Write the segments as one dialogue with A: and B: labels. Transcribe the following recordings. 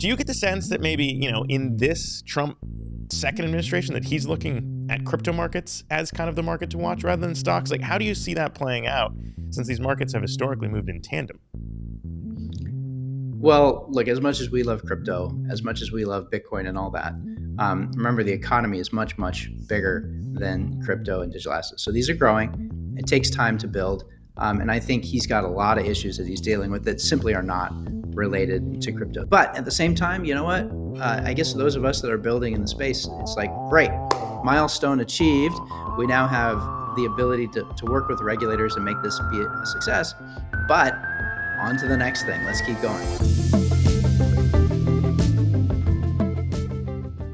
A: Do you get the sense that maybe, in this Trump second administration that he's looking at crypto markets as kind of the market to watch rather than stocks? Like, how do you see that playing out since these markets have historically moved in tandem?
B: Well, look, as much as we love crypto, as much as we love Bitcoin and all that, remember the economy is much, much bigger than crypto and digital assets. So these are growing. It takes time to build. And I think he's got a lot of issues that he's dealing with that simply are not related to crypto. But at the same time, you know what? I guess those of us that are building in the space, it's like, great, milestone achieved. We now have the ability to work with regulators and make this be a success. But on to the next thing. Let's keep going.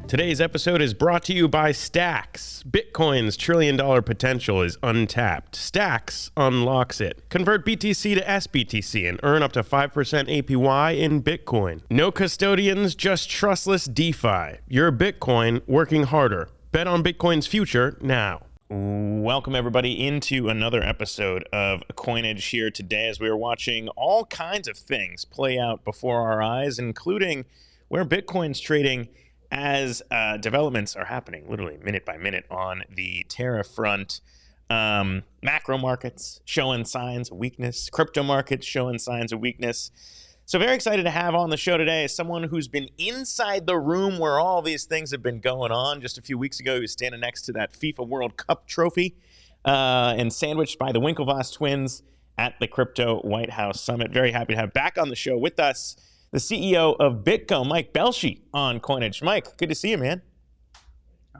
A: Today's episode is brought to you by Stacks. Bitcoin's trillion-dollar potential is untapped. Stacks unlocks it. Convert BTC to SBTC and earn up to 5% APY in Bitcoin. No custodians, just trustless DeFi. Your Bitcoin working harder. Bet on Bitcoin's future now. Welcome, everybody, into another episode of Coinage here today as we are watching all kinds of things play out before our eyes, including where Bitcoin's trading as developments are happening literally minute by minute on the tariff front. Macro markets showing signs of weakness, crypto markets showing signs of weakness. So very excited to have on the show today someone who's been inside the room where all these things have been going on. Just a few weeks ago, he was standing next to that FIFA World Cup trophy and sandwiched by the Winklevoss twins at the Crypto White House Summit. Very happy to have back on the show with us the CEO of BitGo, Mike Belshe, on Coinage. Mike, good to see you, man.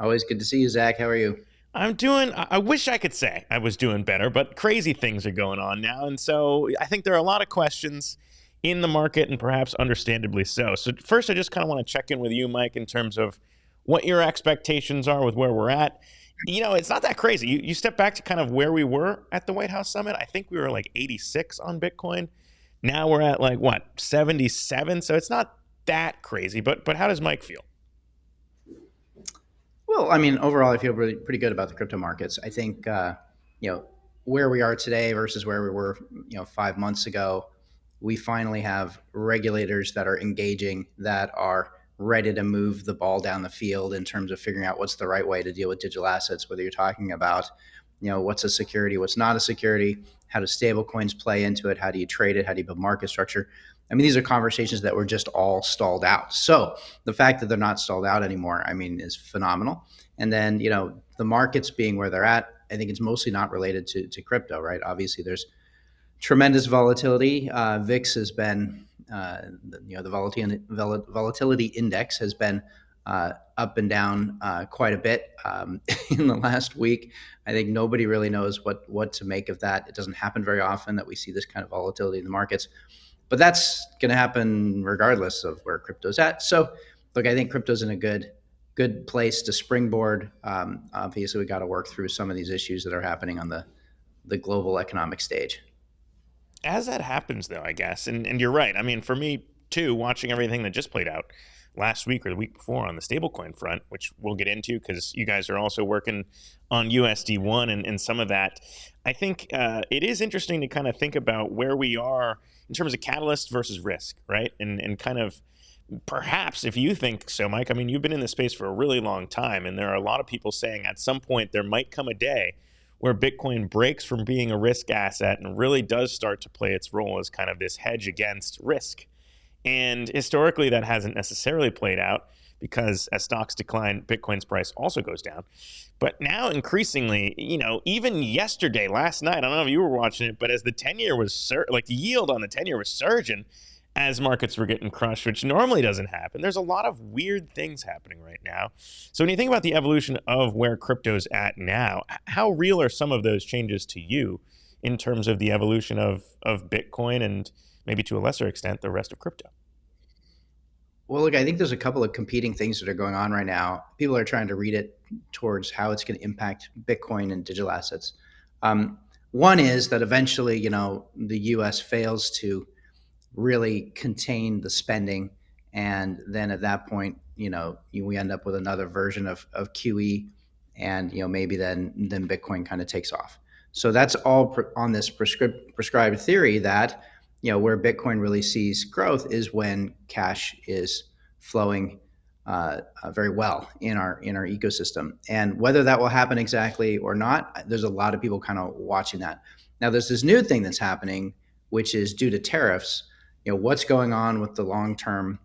B: Always good to see you, Zach. How are you?
A: I wish I could say I was doing better, but crazy things are going on now. And so I think there are a lot of questions in the market, and perhaps understandably so. So first, I just kind of want to check in with you, Mike, in terms of what your expectations are with where we're at. It's not that crazy. You step back to kind of where we were at the White House Summit. I think we were like 86 on Bitcoin. Now we're at 77? So it's not that crazy. But how does Mike feel?
B: Well, I mean, overall, I feel really pretty good about the crypto markets. I think, where we are today versus where we were, 5 months ago, we finally have regulators that are engaging, that are ready to move the ball down the field in terms of figuring out what's the right way to deal with digital assets, whether you're talking about, what's a security, what's not a security, how do stablecoins play into it, how do you trade it, how do you build market structure? I mean, these are conversations that were just all stalled out. So the fact that they're not stalled out anymore, I mean, is phenomenal. And then, the markets being where they're at, I think it's mostly not related to crypto, right? Obviously, there's tremendous volatility. VIX has been, the volatility index has been up and down quite a bit in the last week. I think nobody really knows what to make of that. It doesn't happen very often that we see this kind of volatility in the markets, but that's going to happen regardless of where crypto's at. So, look, I think crypto's in a good place to springboard. Obviously, we got to work through some of these issues that are happening on the global economic stage.
A: As that happens, though, I guess, and you're right. I mean, for me, too, watching everything that just played out last week or the week before on the stablecoin front, which we'll get into because you guys are also working on USD1 and some of that, I think it is interesting to kind of think about where we are in terms of catalyst versus risk, right? And kind of perhaps if you think so, Mike, I mean, you've been in this space for a really long time, and there are a lot of people saying at some point there might come a day where Bitcoin breaks from being a risk asset and really does start to play its role as kind of this hedge against risk. And historically, that hasn't necessarily played out because as stocks decline, Bitcoin's price also goes down. But now increasingly, even yesterday, last night, I don't know if you were watching it, but as the 10-year was, the yield on the 10-year was surging as markets were getting crushed, which normally doesn't happen. There's a lot of weird things happening right now. So when you think about the evolution of where crypto's at now, how real are some of those changes to you in terms of the evolution of Bitcoin and maybe to a lesser extent, the rest of crypto?
B: Well, look, I think there's a couple of competing things that are going on right now. People are trying to read it towards how it's going to impact Bitcoin and digital assets. One is that eventually, the U.S. fails to really contain the spending, and then at that point, we end up with another version of QE, and maybe then Bitcoin kind of takes off. So that's all on this prescribed theory that where Bitcoin really sees growth is when cash is flowing very well in our ecosystem. And whether that will happen exactly or not, there's a lot of people kind of watching that. Now, there's this new thing that's happening, which is due to tariffs. What's going on with the long-term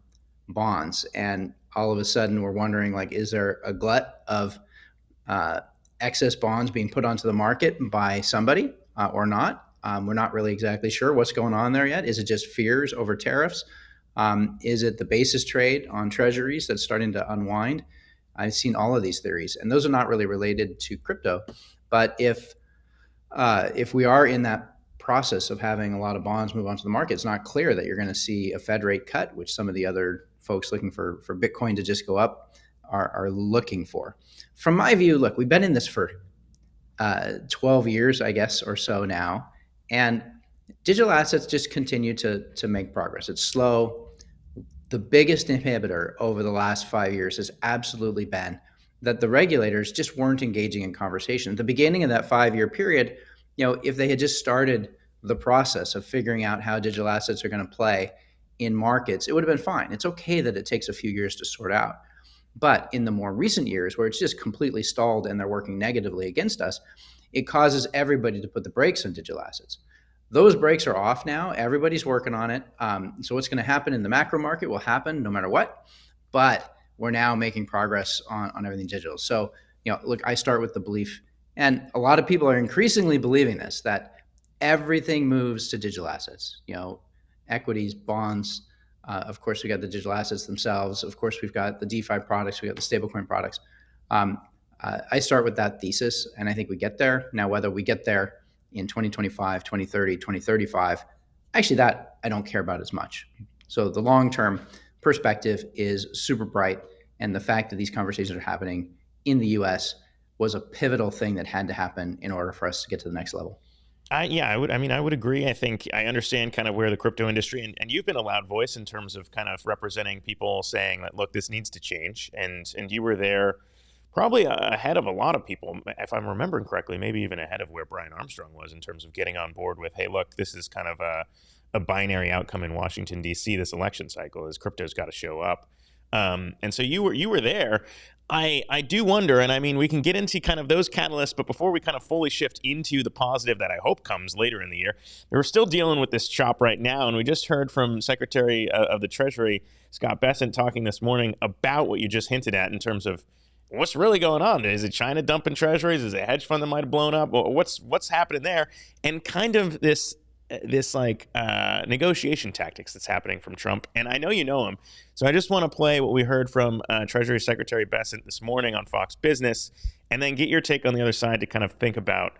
B: bonds, and all of a sudden we're wondering, like, is there a glut of uh, excess bonds being put onto the market by somebody or not? We're not really exactly sure what's going on there yet. Is it just fears over tariffs? Is it the basis trade on treasuries that's starting to unwind? I've seen all of these theories, and those are not really related to crypto. But if we are in that process of having a lot of bonds move onto the market, it's not clear that you're going to see a Fed rate cut, which some of the other folks looking for Bitcoin to just go up are looking for. From my view, look, we've been in this for 12 years, I guess, or so now, and digital assets just continue to make progress. It's slow. The biggest inhibitor over the last 5 years has absolutely been that the regulators just weren't engaging in conversation. At the beginning of that 5 year period, if they had just started the process of figuring out how digital assets are going to play in markets, it would have been fine. It's okay that it takes a few years to sort out. But in the more recent years, where it's just completely stalled and they're working negatively against us, it causes everybody to put the brakes on digital assets. Those brakes are off now. Everybody's working on it. So what's going to happen in the macro market will happen no matter what. But we're now making progress on everything digital. So, look, I start with the belief, and a lot of people are increasingly believing this, that everything moves to digital assets, equities, bonds. Of course, we got the digital assets themselves. Of course, we've got the DeFi products. We got the stablecoin products. I start with that thesis, and I think we get there. Now, whether we get there in 2025, 2030, 2035, actually, that I don't care about as much. So the long-term perspective is super bright, and the fact that these conversations are happening in the US was a pivotal thing that had to happen in order for us to get to the next level.
A: I would agree. I think I understand kind of where the crypto industry, and you've been a loud voice in terms of kind of representing people saying that, look, this needs to change. And you were there probably ahead of a lot of people, if I'm remembering correctly, maybe even ahead of where Brian Armstrong was in terms of getting on board with, hey, look, this is kind of a binary outcome in Washington, D.C. this election cycle is crypto's got to show up. And so you were there. I do wonder, and I mean, we can get into kind of those catalysts, but before we kind of fully shift into the positive that I hope comes later in the year, we're still dealing with this chop right now. And we just heard from Secretary of the Treasury, Scott Bessent, talking this morning about what you just hinted at in terms of what's really going on. Is it China dumping treasuries? Is it a hedge fund that might have blown up? What's happening there? And kind of this negotiation tactics that's happening from Trump. And I know you know him, so I just want to play what we heard from Treasury Secretary Bessent this morning on Fox Business, and then get your take on the other side to kind of think about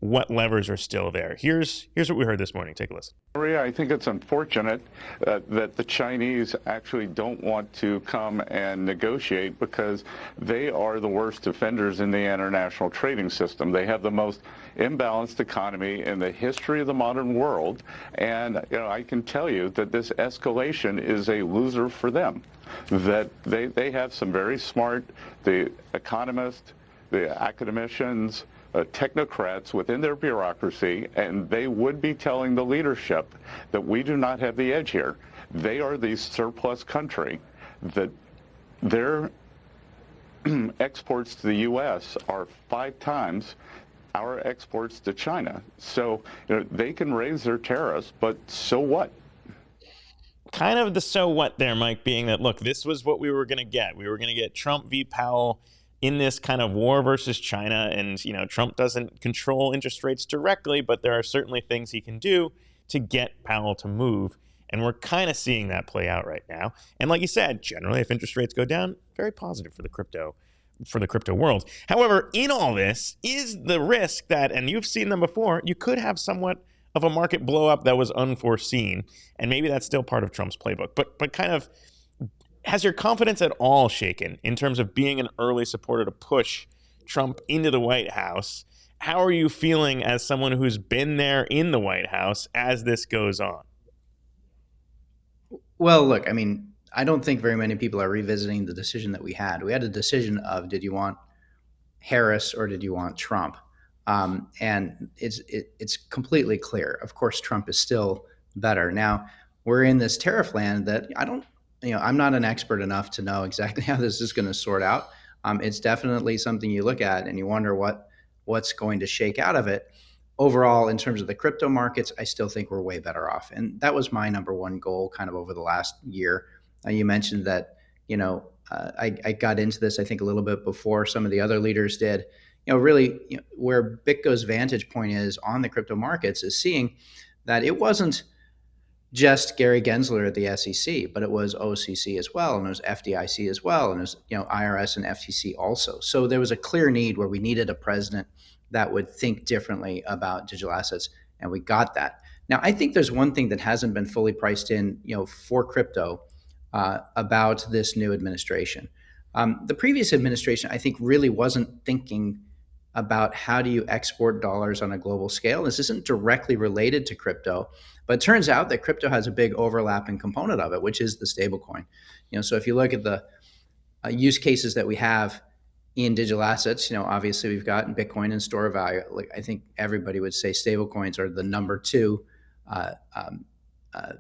A: what levers are still there. Here's what we heard this morning. Take a listen.
C: I think it's unfortunate that the Chinese actually don't want to come and negotiate, because they are the worst offenders in the international trading system. They have the most imbalanced economy in the history of the modern world, and I can tell you that this escalation is a loser for them. That they have some very smart, the economists, the academicians, technocrats within their bureaucracy, and they would be telling the leadership that we do not have the edge here. They are the surplus country, that their exports to the U.S. are 5 times our exports to China. So they can raise their tariffs, but so what?
A: Kind of the so what there, Mike, being that, look, this was what we were going to get. We were going to get Trump v. Powell in this kind of war versus China. And, Trump doesn't control interest rates directly, but there are certainly things he can do to get Powell to move. And we're kind of seeing that play out right now. And like you said, generally, if interest rates go down, very positive for the crypto world. However, in all this is the risk that, and you've seen them before, you could have somewhat of a market blow up that was unforeseen. And maybe that's still part of Trump's playbook. But kind of, has your confidence at all shaken in terms of being an early supporter to push Trump into the White House? How are you feeling as someone who's been there in the White House as this goes on?
B: Well, look, I mean, I don't think very many people are revisiting the decision that we had. We had a decision of, did you want Harris or did you want Trump? And it's completely clear. Of course, Trump is still better. Now, we're in this tariff land that I'm not an expert enough to know exactly how this is going to sort out. It's definitely something you look at and you wonder what's going to shake out of it. Overall, in terms of the crypto markets, I still think we're way better off, and that was my number one goal, kind of over the last year. You mentioned that, I got into this, I think, a little bit before some of the other leaders did. Really, where BitGo's vantage point is on the crypto markets is seeing that it wasn't just Gary Gensler at the SEC, but it was OCC as well, and it was FDIC as well, and it was IRS and FTC also. So there was a clear need where we needed a president that would think differently about digital assets, and we got that. Now, I think there's one thing that hasn't been fully priced in, for crypto, about this new administration. The previous administration, I think, really wasn't thinking about how do you export dollars on a global scale. This isn't directly related to crypto, but it turns out that crypto has a big overlapping component of it, which is the stablecoin. So if you look at the use cases that we have in digital assets, obviously we've got Bitcoin and store of value. Like, I think everybody would say stablecoins are the number two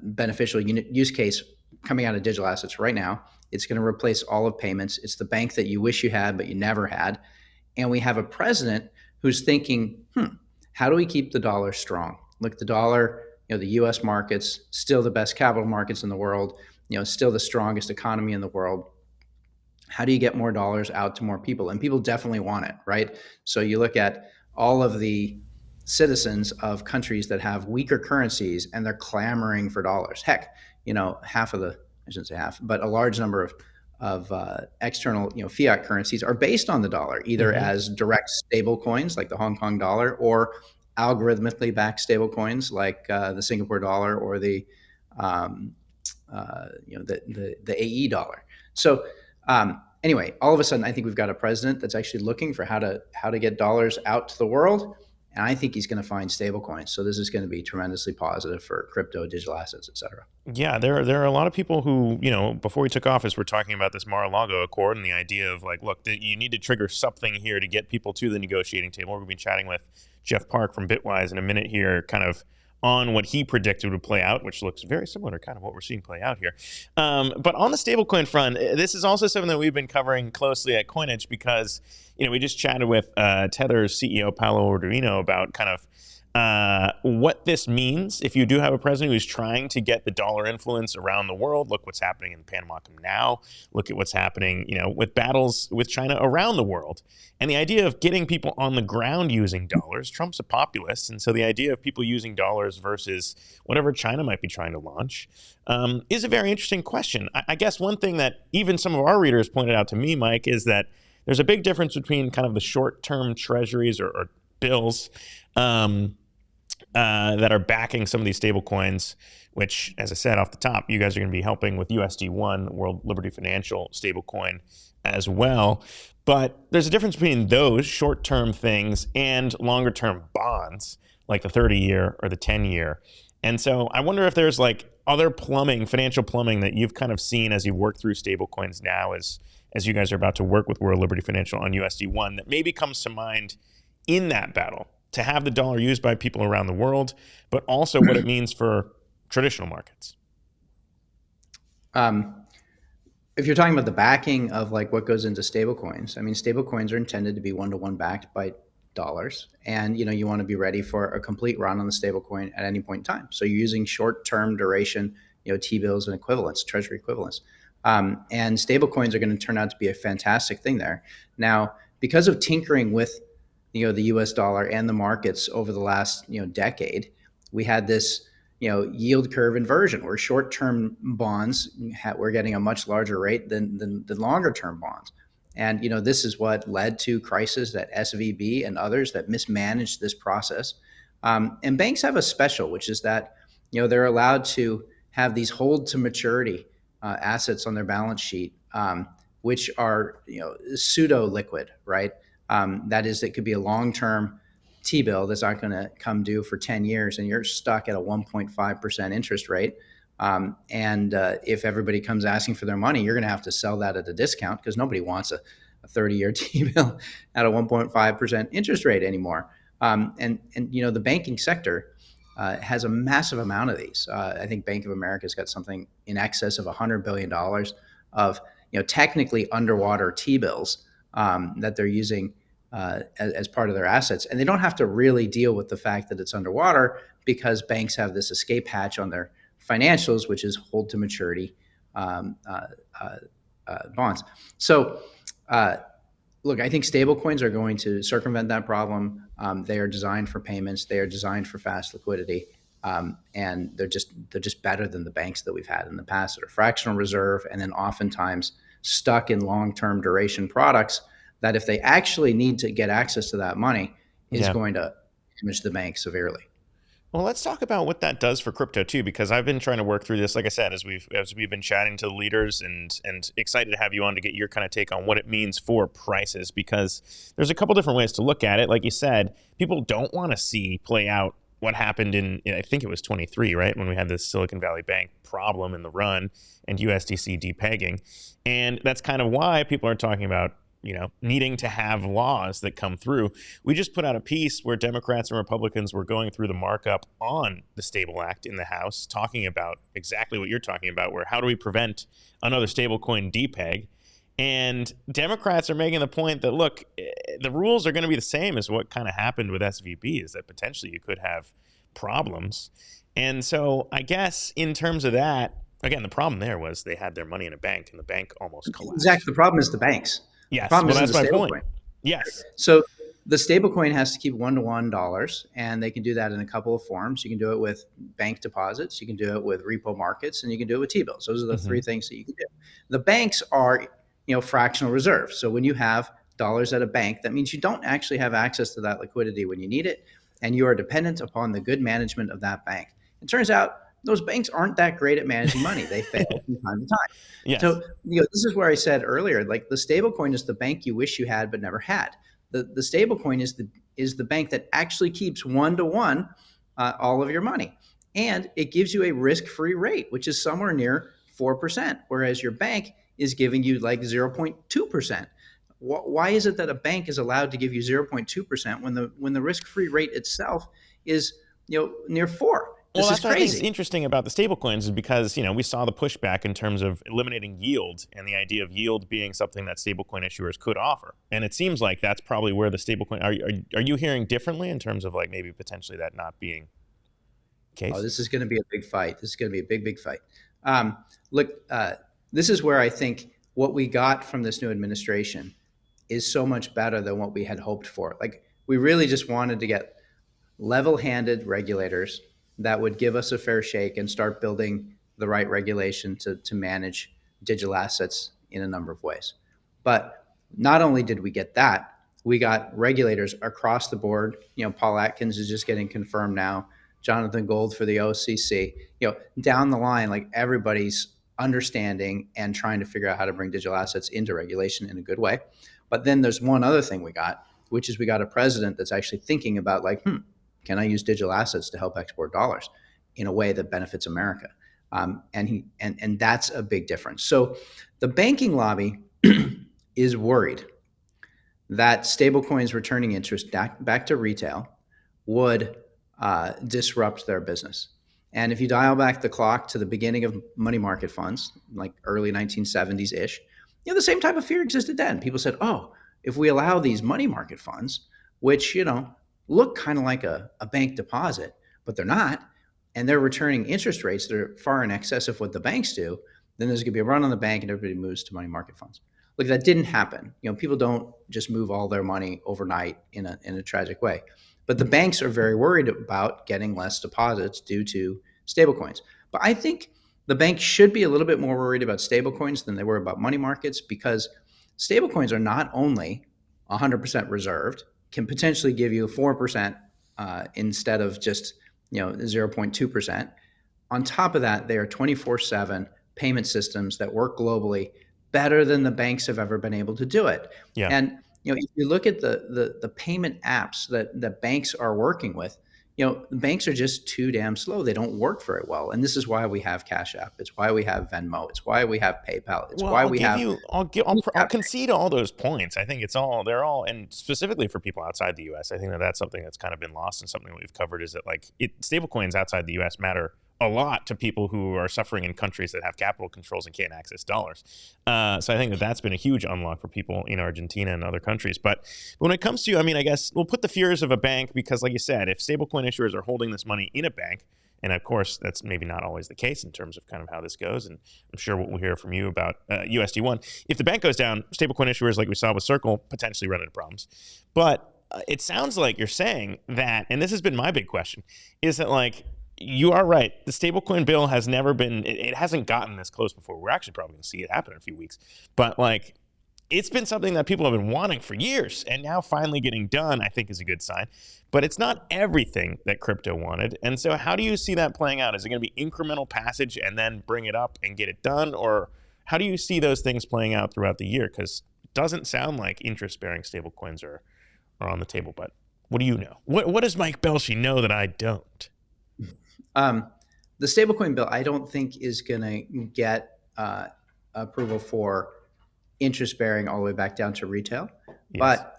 B: beneficial use case coming out of digital assets right now. It's going to replace all of payments. It's the bank that you wish you had, but you never had. And we have a president who's thinking, how do we keep the dollar strong? Look, the dollar, the U.S. markets, still the best capital markets in the world, still the strongest economy in the world. How do you get more dollars out to more people? And people definitely want it, right? So you look at all of the citizens of countries that have weaker currencies and they're clamoring for dollars. Heck, half of the, I shouldn't say half, but a large number of external fiat currencies are based on the dollar, either as direct stable coins like the Hong Kong dollar, or algorithmically backed stable coins like the Singapore dollar, or the AE dollar. So anyway, all of a sudden, I think we've got a president that's actually looking for how to get dollars out to the world. And I think he's going to find stablecoins. So this is going to be tremendously positive for crypto, digital assets, et cetera.
A: Yeah, there are a lot of people who, before he took office, were talking about this Mar-a-Lago Accord and the idea of like, look, you need to trigger something here to get people to the negotiating table. We're going to be chatting with Jeff Park from Bitwise in a minute here, kind of on what he predicted would play out, which looks very similar to kind of what we're seeing play out here. But on the stablecoin front, this is also something that we've been covering closely at Coinage because, we just chatted with Tether's CEO, Paolo Arduino, about kind of what this means if you do have a president who's trying to get the dollar influence around the world. Look what's happening in the Panama Canal. Look at what's happening, with battles with China around the world. And the idea of getting people on the ground using dollars, Trump's a populist. And so the idea of people using dollars versus whatever China might be trying to launch is a very interesting question. I guess one thing that even some of our readers pointed out to me, Mike, is that there's a big difference between kind of the short-term treasuries or bills that are backing some of these stable coins, which, as I said off the top, you guys are going to be helping with USD1, World Liberty Financial stablecoin, as well. But there's a difference between those short-term things and longer-term bonds, like the 30-year or the 10-year. And so I wonder if there's like other financial plumbing that you've kind of seen as you work through stablecoins now, as you guys are about to work with World Liberty Financial on USD1, that maybe comes to mind in that battle, to have the dollar used by people around the world, but also what it means for traditional markets.
B: If you're talking about the backing of like what goes into stablecoins, I mean, stablecoins are intended to be one-to-one backed by dollars, and you want to be ready for a complete run on the stablecoin at any point in time. So you're using short-term duration, T-bills and equivalents, treasury equivalents, and stablecoins are going to turn out to be a fantastic thing there. Now, because of tinkering with the U.S. dollar and the markets over the last decade, we had this yield curve inversion where short-term bonds were getting a much larger rate than longer-term bonds, and this is what led to crises at SVB and others that mismanaged this process. And banks have a special, which is that they're allowed to have these hold to maturity assets on their balance sheet, which are pseudo liquid, right? That is, it could be a long-term T-bill that's not going to come due for 10 years, and you're stuck at a 1.5% interest rate. And if everybody comes asking for their money, you're going to have to sell that at a discount because nobody wants a 30-year T-bill at a 1.5% interest rate anymore. And the banking sector has a massive amount of these. I think Bank of America's got something in excess of $100 billion of technically underwater T-bills that they're using as part of their assets. And they don't have to really deal with the fact that it's underwater because banks have this escape hatch on their financials, which is hold to maturity bonds. So look, I think stablecoins are going to circumvent that problem. They are designed for payments. They are designed for fast liquidity, and they're just better than the banks that we've had in the past that are fractional reserve, and then oftentimes stuck in long-term duration products that, if they actually need to get access to that money, is going to damage the bank severely.
A: Well, let's talk about what that does for crypto too, because I've been trying to work through this, like I said, as we've been chatting to the leaders, and excited to have you on to get your kind of take on what it means for prices, because there's a couple different ways to look at it. Like you said, people don't want to see play out what happened in I think it was 23, right, when we had this Silicon Valley Bank problem in the run and USDC depegging, and that's kind of why people are talking about needing to have laws that come through. We just put out a piece where Democrats and Republicans were going through the markup on the Stable Act in the House, talking about exactly what you're talking about, where how do we prevent another stablecoin depeg? And Democrats are making the point that, look, the rules are going to be the same as what kind of happened with SVB, is that potentially you could have problems. And so I guess in terms of that, again, the problem there was they had their money in a bank and the bank almost collapsed.
B: Exactly. The problem is the banks.
A: Yes, well, that's my point. Yes.
B: So the stablecoin has to keep $1-to-$1, and they can do that in a couple of forms. You can do it with bank deposits, you can do it with repo markets, and you can do it with T-bills. Those are the three things that you can do. The banks are, fractional reserve. So when you have dollars at a bank, that means you don't actually have access to that liquidity when you need it, and you are dependent upon the good management of that bank. It turns out those banks aren't that great at managing money. They fail from time to time.
A: Yes.
B: So, this is where I said earlier, like, the stablecoin is the bank you wish you had but never had. The stablecoin is the bank that actually keeps 1-to-1 all of your money, and it gives you a risk-free rate, which is somewhere near 4%, whereas your bank is giving you like 0.2%. Why is it that a bank is allowed to give you 0.2% when the risk-free rate itself is near 4%?
A: Well, that's what I think is interesting about the stablecoins, is because we saw the pushback in terms of eliminating yield and the idea of yield being something that stablecoin issuers could offer. And it seems like that's probably where the stablecoin. Are you hearing differently in terms of like maybe potentially that not being the case?
B: Oh, this is going to be a big fight. This is going to be a big fight. Look, this is where I think what we got from this new administration is so much better than what we had hoped for. Like, we really just wanted to get level-handed regulators that would give us a fair shake and start building the right regulation to manage digital assets in a number of ways. But not only did we get that, we got regulators across the board. Paul Atkins is just getting confirmed now, Jonathan Gold for the OCC. Down the line, like, everybody's understanding and trying to figure out how to bring digital assets into regulation in a good way. But then there's one other thing we got, which is we got a president that's actually thinking about, like, can I use digital assets to help export dollars in a way that benefits America? And that's a big difference. So the banking lobby is worried that stablecoins returning interest back to retail would disrupt their business. And if you dial back the clock to the beginning of money market funds, like early 1970s-ish, the same type of fear existed then. People said, oh, if we allow these money market funds, which, look kind of like a bank deposit, but they're not, and they're returning interest rates that are far in excess of what the banks do, then there's going to be a run on the bank and everybody moves to money market funds. Look, that didn't happen. People don't just move all their money overnight in a tragic way. But the banks are very worried about getting less deposits due to stablecoins. But I think the banks should be a little bit more worried about stablecoins than they were about money markets, because stablecoins are not only 100% reserved, can potentially give you 4% instead of just 0.2%. On top of that, they are 24/7 payment systems that work globally better than the banks have ever been able to do it. Yeah. And if you look at the payment apps that banks are working with, banks are just too damn slow. They don't work very well. And this is why we have Cash App. It's why we have Venmo. It's why we have PayPal. It's
A: Well,
B: why we have
A: I'll concede all those points. I think they're all, and specifically for people outside the U.S., I think that's something that's kind of been lost, and something that we've covered is that stablecoins outside the U.S. matter a lot to people who are suffering in countries that have capital controls and can't access dollars. So I think that's been a huge unlock for people in Argentina and other countries. But when it comes to, I guess we'll put the fears of a bank, because like you said, if stablecoin issuers are holding this money in a bank, and of course, that's maybe not always the case in terms of kind of how this goes. And I'm sure we'll hear from you about USD1. If the bank goes down, stablecoin issuers, like we saw with Circle, potentially run into problems. But it sounds like you're saying that, and this has been my big question, is that you are right. The stablecoin bill has never been, it hasn't gotten this close before. We're actually probably going to see it happen in a few weeks. But it's been something that people have been wanting for years, and now finally getting done, I think, is a good sign. But it's not everything that crypto wanted. And so how do you see that playing out? Is it going to be incremental passage and then bring it up and get it done? Or how do you see those things playing out throughout the year? Because it doesn't sound like interest-bearing stablecoins are on the table. But what do you know? What does Mike Belshe know that I don't?
B: The stablecoin bill, I don't think, is going to get approval for interest-bearing all the way back down to retail. Yes. But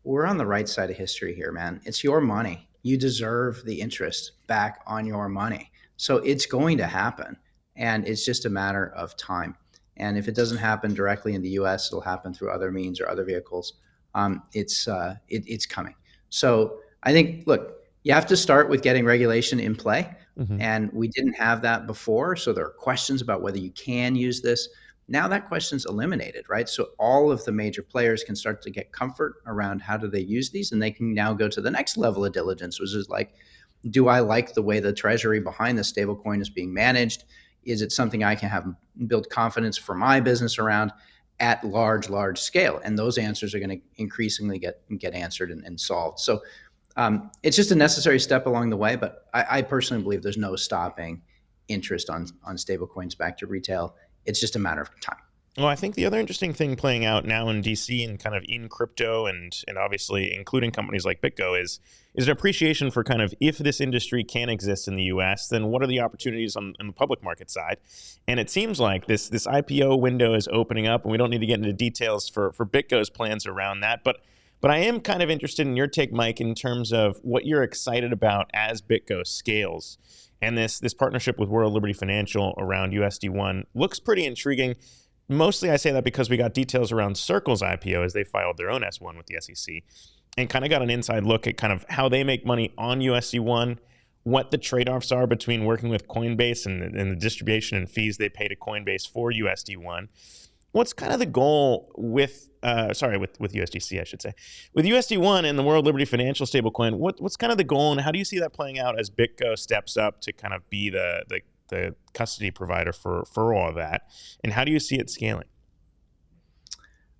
B: we're on the right side of history here, man. It's your money. You deserve the interest back on your money. So it's going to happen. And it's just a matter of time. And if it doesn't happen directly in the US, it'll happen through other means or other vehicles. It's coming. So I think, look, you have to start with getting regulation in play. Mm-hmm. And we didn't have that before. So there are questions about whether you can use this. Now that question's eliminated, right? So all of the major players can start to get comfort around how do they use these, and they can now go to the next level of diligence, which is do I like the way the treasury behind the stablecoin is being managed? Is it something I can build confidence for my business around at large scale? And those answers are going to increasingly get answered and solved. So it's just a necessary step along the way, but I personally believe there's no stopping interest on stablecoins back to retail. It's just a matter of time.
A: Well, I think the other interesting thing playing out now in DC and kind of in crypto and obviously including companies like BitGo is an appreciation for kind of, if this industry can exist in the US, then what are the opportunities on the public market side? And it seems like this IPO window is opening up, and we don't need to get into details for BitGo's plans around that. But I am kind of interested in your take, Mike, in terms of what you're excited about as BitGo scales. And this partnership with World Liberty Financial around USD1 looks pretty intriguing. Mostly I say that because we got details around Circle's IPO as they filed their own S1 with the SEC, and kind of got an inside look at kind of how they make money on USD1, what the trade-offs are between working with Coinbase and the distribution and fees they pay to Coinbase for USD1. What's kind of the goal with USDC, I should say, with USD1 and the World Liberty Financial stablecoin? What's kind of the goal, and how do you see that playing out as BitGo steps up to kind of be the custody provider for all of that, and how do you see it scaling?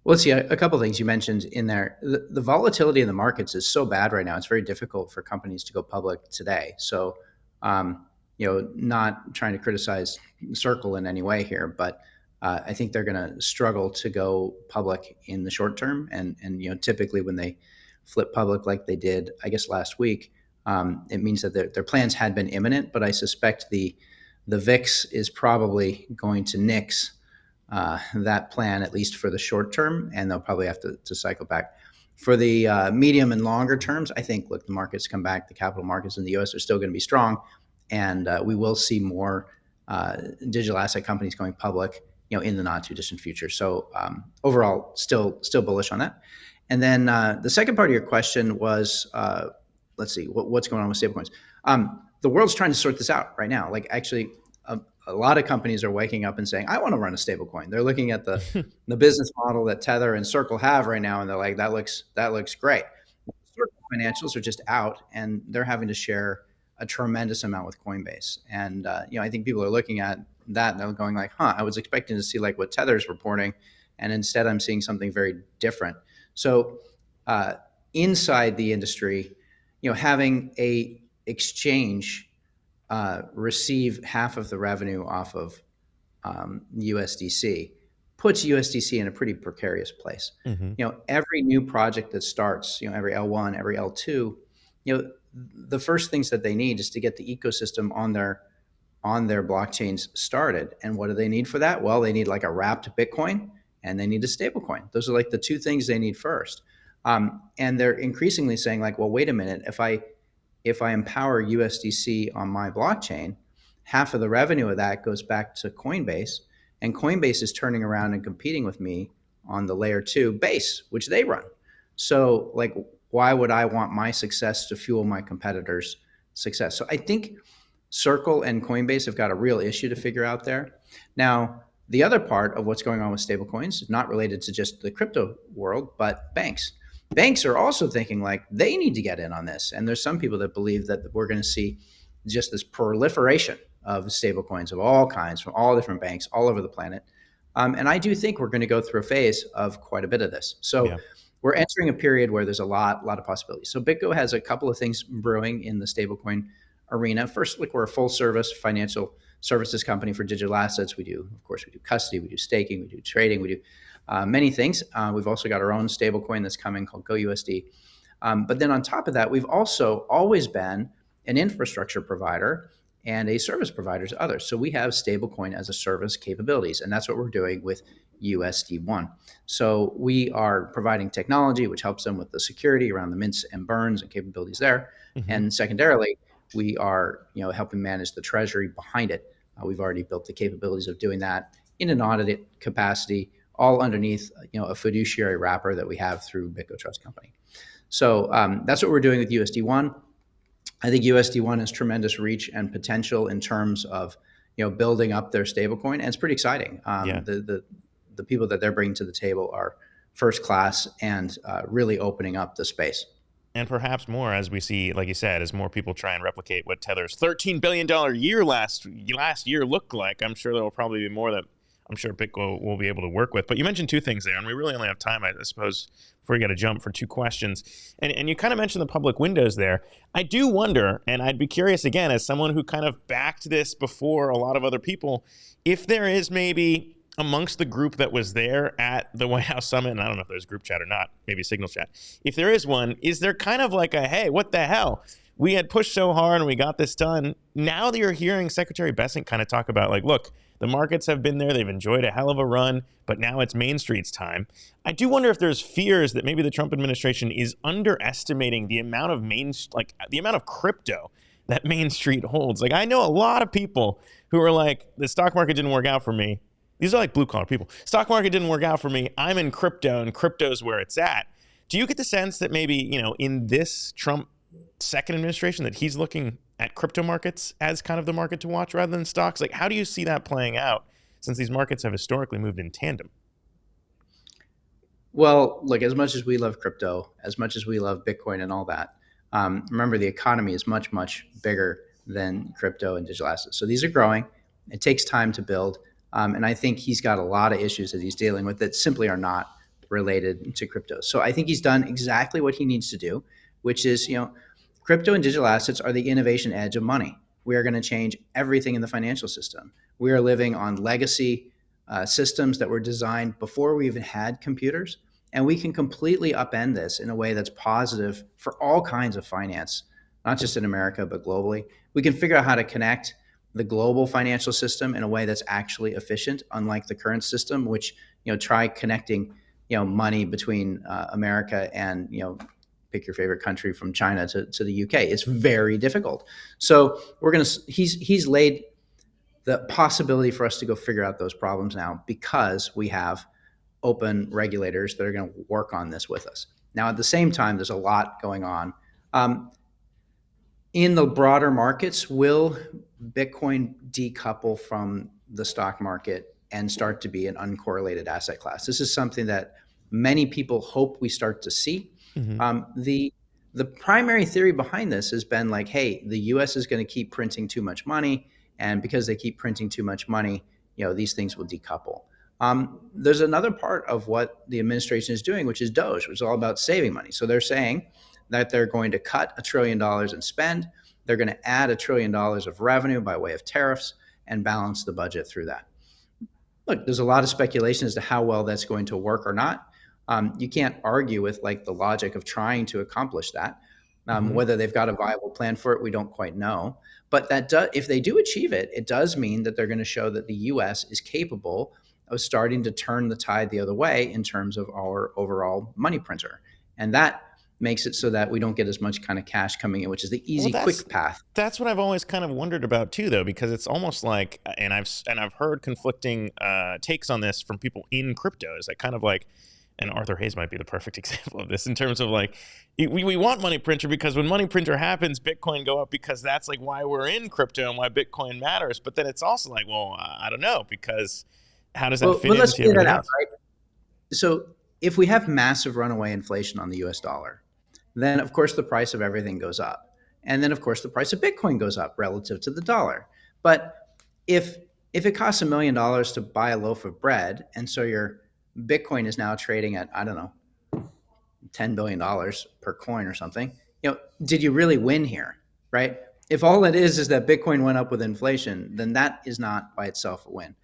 B: Well, let's see, a couple of things you mentioned in there. The volatility in the markets is so bad right now. It's very difficult for companies to go public today. So, not trying to criticize Circle in any way here, but I think they're going to struggle to go public in the short term. And typically when they flip public like they did, I guess, last week, it means that their plans had been imminent. But I suspect the VIX is probably going to nix that plan, at least for the short term, and they'll probably have to cycle back. For the medium and longer terms, I think, look, the markets come back. The capital markets in the U.S. are still going to be strong, and we will see more digital asset companies going public, in the not too distant future. So overall, still bullish on that. And then the second part of your question was, let's see, what's going on with stablecoins? The world's trying to sort this out right now. Actually, a lot of companies are waking up and saying, I want to run a stablecoin. They're looking at the business model that Tether and Circle have right now, and they're like, that looks great. Circle financials are just out, and they're having to share a tremendous amount with Coinbase. And I think people are looking at that and they're going I was expecting to see what Tether's reporting, and instead I'm seeing something very different. So inside the industry, having a exchange receive half of the revenue off of USDC puts USDC in a pretty precarious place. Mm-hmm. Every new project that starts, every L1, every L2, the first things that they need is to get the ecosystem on their blockchains started. And what do they need for that? Well, they need like a wrapped Bitcoin and they need a stablecoin. Those are like the two things they need first. And they're increasingly saying like, well, wait a minute, if I empower USDC on my blockchain, half of the revenue of that goes back to Coinbase, and Coinbase is turning around and competing with me on the layer 2 base, which they run. So like, why would I want my success to fuel my competitors' success? So I think Circle and Coinbase have got a real issue to figure out there. Now, the other part of what's going on with stablecoins is not related to just the crypto world, but banks. Banks are also thinking like they need to get in on this. And there's some people that believe that we're going to see just this proliferation of stablecoins of all kinds from all different banks all over the planet. And I do think we're going to go through a phase of quite a bit of this. So yeah, we're entering a period where there's a lot of possibilities. So BitGo has a couple of things brewing in the stablecoin arena. First, like we're a full service financial services company for digital assets. We do custody, we do staking, we do trading, we do many things. We've also got our own stablecoin that's coming called GoUSD. But then on top of that, we've also always been an infrastructure provider and a service provider to others. So we have stablecoin as a service capabilities, and that's what we're doing with USD1. So we are providing technology which helps them with the security around the mints and burns and capabilities there. Mm-hmm. And secondarily, we are helping manage the treasury behind it. We've already built the capabilities of doing that in an audited capacity, all underneath a fiduciary wrapper that we have through BitGo Trust Company. So that's what we're doing with USD1. I think USD1 has tremendous reach and potential in terms of building up their stablecoin, and it's pretty exciting. The people that they're bringing to the table are first class and really opening up the space.
A: And perhaps more, as we see, like you said, as more people try and replicate what Tether's $13 billion year last year looked like. I'm sure there will probably be more that I'm sure BitGo will be able to work with. But you mentioned two things there, and we really only have time, I suppose, before you got to jump for two questions. And you kind of mentioned the public windows there. I do wonder, and I'd be curious again, as someone who kind of backed this before a lot of other people, if there is maybe amongst the group that was there at the White House Summit, and I don't know if there's group chat or not, maybe Signal chat. If there is one, is there kind of like a, hey, what the hell? We had pushed so hard and we got this done. Now that you're hearing Secretary Bessent kind of talk about like, look, the markets have been there. They've enjoyed a hell of a run, but now it's Main Street's time. I do wonder if there's fears that maybe the Trump administration is underestimating the amount of the amount of crypto that Main Street holds. Like I know a lot of people who are like, the stock market didn't work out for me. These are like blue collar people. Stock market didn't work out for me. I'm in crypto and crypto's where it's at. Do you get the sense that maybe, in this Trump second administration that he's looking at crypto markets as kind of the market to watch rather than stocks? Like, how do you see that playing out since these markets have historically moved in tandem?
B: Well, look, as much as we love crypto, as much as we love Bitcoin and all that, remember the economy is much, much bigger than crypto and digital assets. So these are growing. It takes time to build. And I think he's got a lot of issues that he's dealing with that simply are not related to crypto. So I think he's done exactly what he needs to do, which is, crypto and digital assets are the innovation edge of money. We are going to change everything in the financial system. We are living on legacy systems that were designed before we even had computers. And we can completely upend this in a way that's positive for all kinds of finance, not just in America, but globally. We can figure out how to connect the global financial system in a way that's actually efficient, unlike the current system, which, try connecting, money between America and, pick your favorite country from China to the UK. It's very difficult. So he's laid the possibility for us to go figure out those problems now because we have open regulators that are going to work on this with us. Now, at the same time, there's a lot going on. In the broader markets, will Bitcoin decouple from the stock market and start to be an uncorrelated asset class? This is something that many people hope we start to see. Mm-hmm. The primary theory behind this has been like, hey, the U.S. is going to keep printing too much money, and because they keep printing too much money, these things will decouple. There's another part of what the administration is doing, which is Doge, which is all about saving money. So they're saying that they're going to cut $1 trillion in spend. They're going to add $1 trillion of revenue by way of tariffs and balance the budget through that. Look, there's a lot of speculation as to how well that's going to work or not. You can't argue with like the logic of trying to accomplish that. Whether they've got a viable plan for it, we don't quite know. But if they do achieve it, it does mean that they're going to show that the U.S. is capable of starting to turn the tide the other way in terms of our overall money printer. And that makes it so that we don't get as much kind of cash coming in, which is the easy, quick path.
A: That's what I've always kind of wondered about too, though, because it's almost like, and I've heard conflicting takes on this from people in crypto. Is that kind of like, and Arthur Hayes might be the perfect example of this in terms of like, we want money printer because when money printer happens, Bitcoin go up because that's like why we're in crypto and why Bitcoin matters. But then it's also like, well, I don't know, because how does that fit into
B: let's figure that out,
A: else?
B: right? So if we have massive runaway inflation on the US dollar, then of course the price of everything goes up. And then of course the price of Bitcoin goes up relative to the dollar. But if it costs $1 million to buy a loaf of bread, and so your Bitcoin is now trading at, I don't know, $10 billion per coin or something, did you really win here, right? If all it is that Bitcoin went up with inflation, then that is not by itself a win.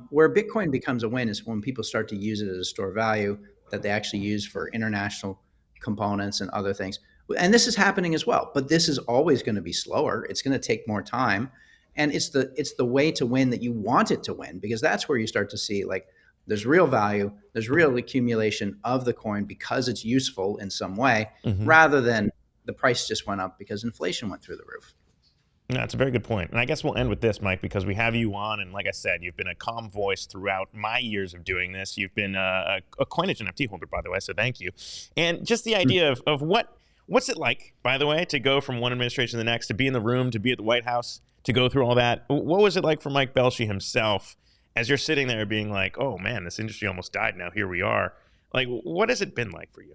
B: Where Bitcoin becomes a win is when people start to use it as a store of value that they actually use for international components and other things. And this is happening as well, but this is always going to be slower. It's going to take more time. And it's the way to win that you want it to win, because that's where you start to see like there's real value, there's real accumulation of the coin because it's useful in some way, rather than the price just went up because inflation went through the roof.
A: That's a very good point. And I guess we'll end with this, Mike, because we have you on. And like I said, you've been a calm voice throughout my years of doing this. You've been a coinage NFT holder, by the way, so thank you. And just the idea of what's it like, by the way, to go from one administration to the next, to be in the room, to be at the White House, to go through all that. What was it like for Mike Belshe himself as you're sitting there being like, oh, man, this industry almost died. Now here we are. Like, what has it been like for you?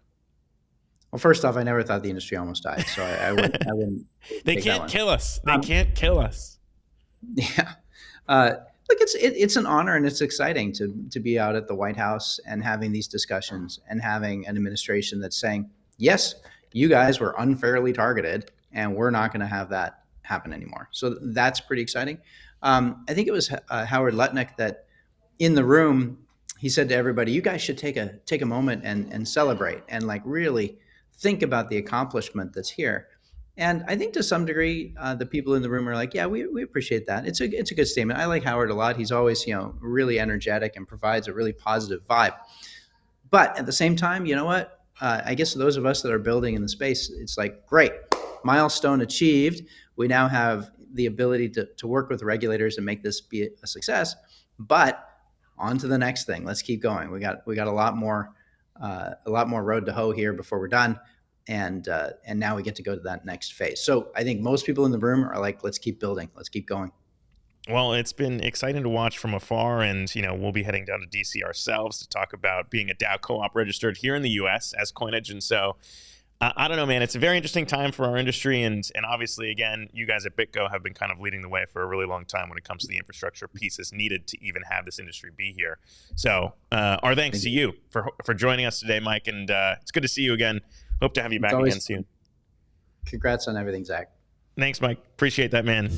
B: Well, first off, I never thought the industry almost died, so I wouldn't.
A: They can't kill us. They can't kill us.
B: Yeah, look, it's an honor and it's exciting to be out at the White House and having these discussions and having an administration that's saying, yes, you guys were unfairly targeted, and we're not going to have that happen anymore. So that's pretty exciting. I think it was Howard Lutnick that in the room, he said to everybody, you guys should take a moment and celebrate and like really think about the accomplishment that's here. And I think to some degree, the people in the room are like, yeah, we appreciate that. It's a good statement. I like Howard a lot. He's always, really energetic and provides a really positive vibe. But at the same time, you know what? I guess those of us that are building in the space, it's like, great, milestone achieved. We now have the ability to work with regulators and make this be a success. But on to the next thing. Let's keep going. We got a lot more road to hoe here before we're done. And now we get to go to that next phase. So I think most people in the room are like, let's keep building. Let's keep going.
A: Well, it's been exciting to watch from afar. And, we'll be heading down to DC ourselves to talk about being a DAO co-op registered here in the U.S. as coinage. And so I don't know, man. It's a very interesting time for our industry. And obviously, again, you guys at BitGo have been kind of leading the way for a really long time when it comes to the infrastructure pieces needed to even have this industry be here. So our thanks to you for joining us today, Mike. And it's good to see you again. Hope to have you back again soon.
B: Congrats on everything, Zach.
A: Thanks, Mike. Appreciate that, man.